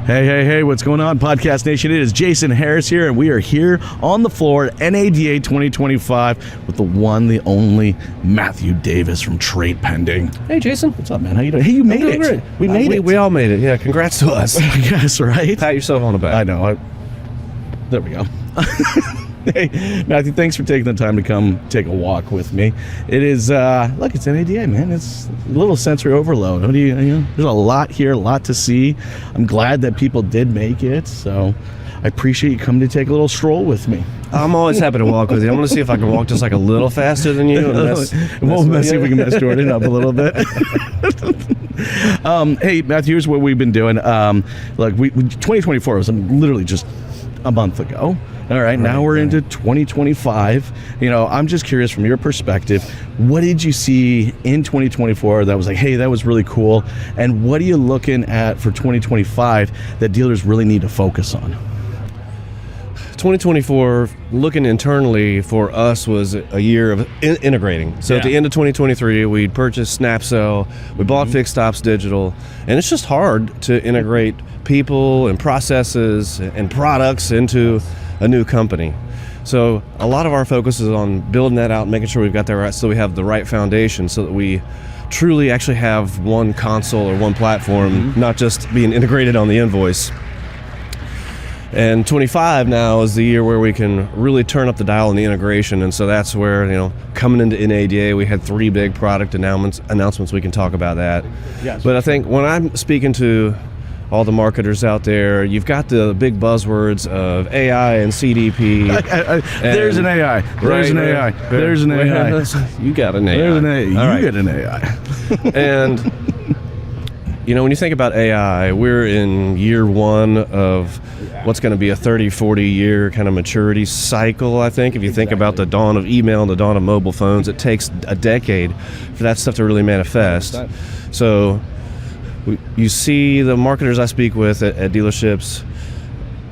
Hey, what's going on, Podcast Nation? It is Jason Harris here, and we are here on the floor at NADA 2025 with the one, the only Matthew Davis from TradePending. Hey, Jason. What's up, man? How you doing? Hey, you made it. Great. We made it. We all made it. Yeah, congrats to us. Yes, right? Pat yourself on the back. I know. There we go. Hey, Matthew, thanks for taking the time to come take a walk with me. It is, look, it's NADA, man. It's a little sensory overload. There's a lot here, a lot to see. I'm glad that people did make it, so I appreciate you coming to take a little stroll with me. I'm always happy to walk with you. I'm going to see if I can walk just like a little faster than you. Let's see if we can mess Jordan up a little bit. Hey, Matthew, here's what we've been doing. Look, 2024 was literally just a month ago. All right, now we're into 2025. I'm just curious from your perspective, what did you see in 2024 that was like, hey, that was really cool? And what are you looking at for 2025 that dealers really need to focus on? 2024, looking internally for us, was a year of integrating. So at the end of 2023, we purchased SnapCell, we bought Fixed Ops Digital, and it's just hard to integrate people and processes and products into a new company. So a lot of our focus is on building that out, making sure we've got that right, so we have the right foundation, so that we truly actually have one console or one platform, not just being integrated on the invoice. And 25 now is the year where we can really turn up the dial in the integration, and so that's where, coming into NADA, we had 3 big product announcements. We can talk about that. Yes. But I think when I'm speaking to all the marketers out there, you've got the big buzzwords of AI and CDP. There's an AI. There's an AI. There's an AI. You got an AI. There's an AI. All right. You get an AI. And, when you think about AI, we're in year 1 of what's going to be a 30, 40-year kind of maturity cycle, I think. If you think about the dawn of email and the dawn of mobile phones, it takes a decade for that stuff to really manifest. So you see the marketers I speak with at dealerships,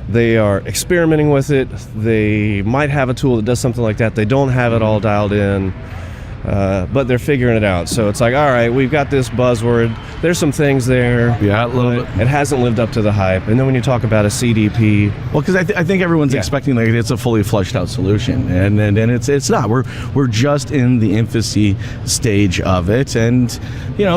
they are experimenting with it. They might have a tool that does something like that. They don't have it all dialed in, but they're figuring it out. So it's like, all right, we've got this buzzword. There's some things there. Yeah, a little bit. It hasn't lived up to the hype. And then when you talk about a CDP, well, because I think everyone's expecting like it's a fully fleshed out solution, and it's not. We're just in the infancy stage of it, and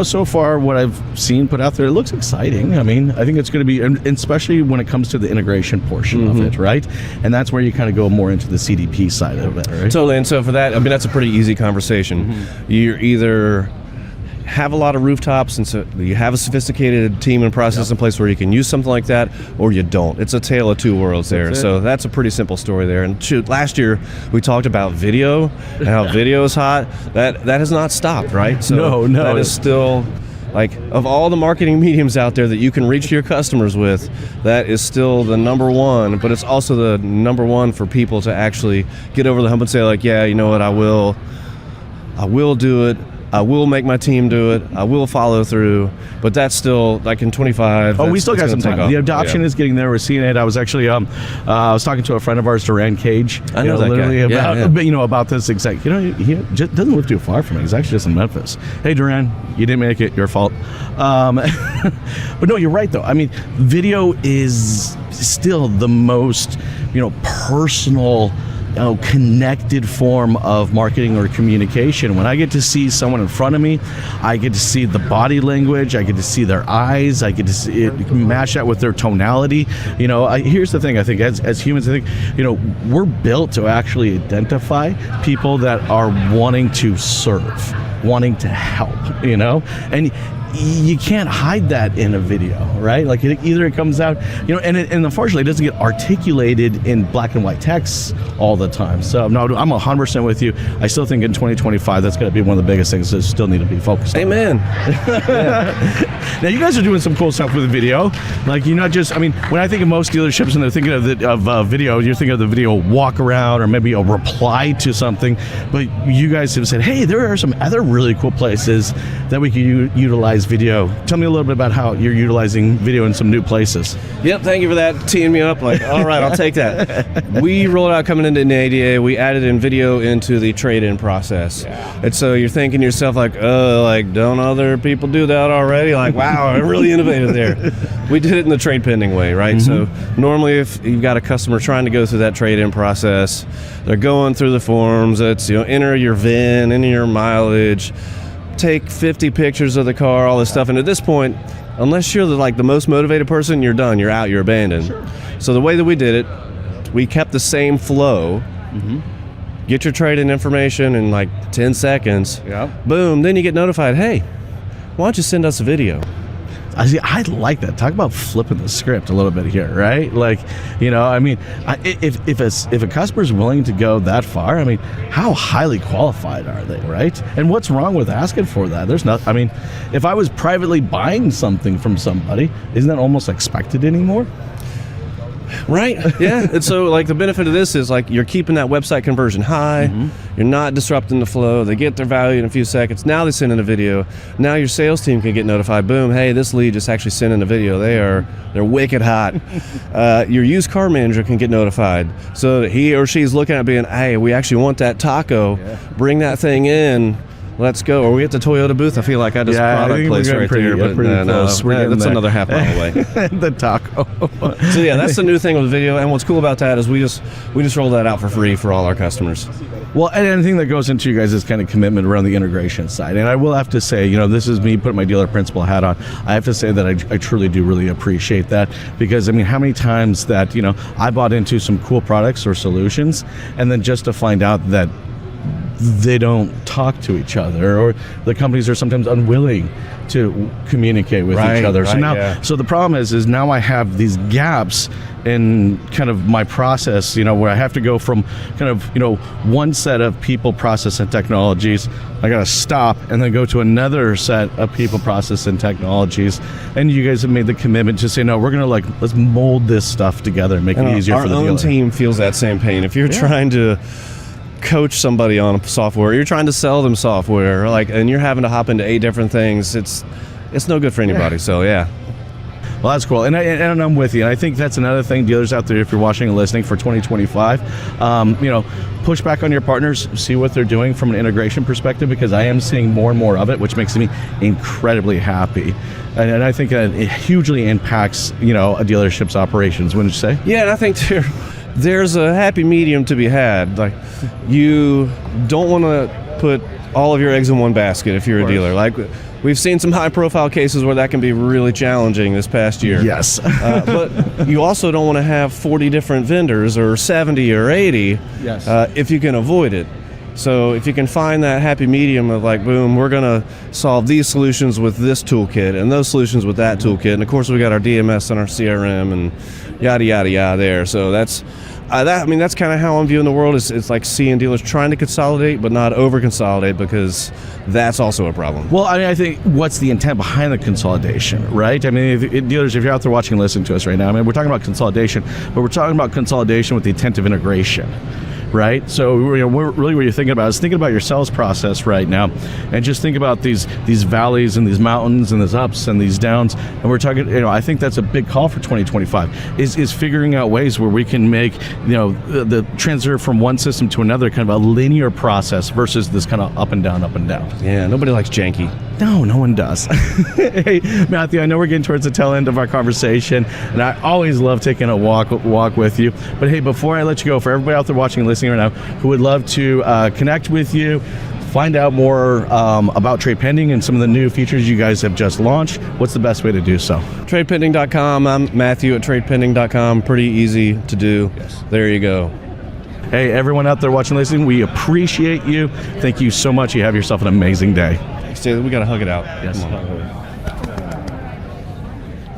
so far what I've seen put out there, it looks exciting. I mean, I think it's going to be, and especially when it comes to the integration portion of it, right? And that's where you kind of go more into the CDP side of it, right? Totally. And so for that, that's a pretty easy conversation. You either have a lot of rooftops, and so you have a sophisticated team and process in place where you can use something like that, or you don't. It's a tale of two worlds there. So that's a pretty simple story there. And shoot, last year we talked about video and how video is hot. That has not stopped, right? So no, that is still, like, of all the marketing mediums out there that you can reach your customers with, that is still the number one, but it's also the number one for people to actually get over the hump and say, like, yeah, you know what, I will do it. I will make my team do it. I will follow through. But that's still, like, in 25. Oh, we still got some time. The adoption is getting there. We're seeing it. I was actually, I was talking to a friend of ours, Duran Cage. I know that literally guy. about this exact. He just doesn't live too far from me. He's actually just in Memphis. Hey, Duran, you didn't make it. Your fault. But no, you're right though. I mean, video is still the most, personal, connected form of marketing or communication. When I get to see someone in front of me, I get to see the body language, I get to see their eyes, I get to see it, match that with their tonality. Here's the thing, I think as humans, I think, we're built to actually identify people that are wanting to serve, wanting to help, and you can't hide that in a video, right? Like either it comes out, and unfortunately it doesn't get articulated in black and white text all the time. So no, I'm 100% with you. I still think in 2025 that's going to be one of the biggest things that still need to be focused on. Amen. Now you guys are doing some cool stuff with the video. Like you're not just, when I think of most dealerships and they're thinking of video, you're thinking of the video walk around or maybe a reply to something. But you guys have said, hey, there are some other really cool places that we can utilize utilize video. Tell me a little bit about how you're utilizing video in some new places. Yep, thank you for that, teeing me up. Like, all right, I'll take that. We rolled out coming into an ADA. We added in video into the trade-in process. Yeah. And so you're thinking to yourself, like, oh, like, don't other people do that already? Like, wow, I really innovated there. We did it in the trade pending way, right? Mm-hmm. So normally if you've got a customer trying to go through that trade-in process, they're going through the forms. It's, enter your VIN, enter your mileage, take 50 pictures of the car, all this stuff. And at this point, unless you're the most motivated person, you're done, you're out, you're abandoned. Sure. So the way that we did it, we kept the same flow. Mm-hmm. Get your trade-in information in like 10 seconds. Yep. Boom, then you get notified, hey, why don't you send us a video? I like that. Talk about flipping the script a little bit here, right? Like, if a customer's willing to go that far, I mean, how highly qualified are they, right? And what's wrong with asking for that? There's not. I mean, if I was privately buying something from somebody, isn't that almost expected anymore? Right. Yeah. And so, like, the benefit of this is, like, you're keeping that website conversion high. Mm-hmm. You're not disrupting the flow. They get their value in a few seconds. Now they send in a video. Now your sales team can get notified. Boom. Hey, this lead just actually sent in a video. They're wicked hot. Your used car manager can get notified. So that he or she's looking at being, hey, we actually want that taco. Yeah. Bring that thing in. Let's go. Or we at the Toyota booth. I feel like I just product place right there, but that's another half mile away. The taco. So yeah, that's the new thing with video. And what's cool about that is we just roll that out for free for all our customers. Well, and anything that goes into you guys' kind of commitment around the integration side. And I will have to say, this is me putting my dealer principal hat on. I have to say that I truly do really appreciate that, because I mean, how many times that I bought into some cool products or solutions, and then just to find out that they don't talk to each other, or the companies are sometimes unwilling to communicate with each other. So the problem is now I have these gaps in kind of my process, where I have to go from kind of, one set of people, process, and technologies. I got to stop and then go to another set of people, process, and technologies. And you guys have made the commitment to say, no, we're going to let's mold this stuff together and make it easier for the dealer. Our own team feels that same pain. If you're trying to coach somebody on software, you're trying to sell them software, and you're having to hop into 8 different things, it's no good for anybody. Yeah. So yeah. Well, that's cool, and I'm with you. And I think that's another thing, dealers out there, if you're watching and listening for 2025, push back on your partners, see what they're doing from an integration perspective, because I am seeing more and more of it, which makes me incredibly happy. And I think that it hugely impacts, a dealership's operations, wouldn't you say? Yeah, and I think there's a happy medium to be had. Like, you don't want to put all of your eggs in one basket if you're a dealer. Like, we've seen some high-profile cases where that can be really challenging this past year. Yes. But you also don't want to have 40 different vendors or 70 or 80 if you can avoid it. So if you can find that happy medium of like, boom, we're going to solve these solutions with this toolkit and those solutions with that toolkit. And, of course, we got our DMS and our CRM and yada, yada, yada there. So that's kind of how I'm viewing the world. It's like seeing dealers trying to consolidate but not over-consolidate, because that's also a problem. Well, I think what's the intent behind the consolidation, right? I mean, dealers, if you're out there watching and listening to us right now, we're talking about consolidation, but we're talking about consolidation with the intent of integration. Right, so really what you're thinking about is thinking about your sales process right now, and just think about these valleys and these mountains and these ups and these downs. And we're talking, I think that's a big call for 2025 is figuring out ways where we can make the transfer from one system to another kind of a linear process versus this kind of up and down, up and down. Yeah, nobody likes janky. No one does. Hey, Matthew, I know we're getting towards the tail end of our conversation, and I always love taking a walk with you. But hey, before I let you go, for everybody out there watching and listening right now who would love to connect with you, find out more about TradePending and some of the new features you guys have just launched, what's the best way to do so? TradePending.com. I'm Matthew at TradePending.com. Pretty easy to do. Yes. There you go. Hey, everyone out there watching and listening, we appreciate you. Thank you so much. You have yourself an amazing day. We got to hug it out. Yes.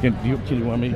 Can you want me?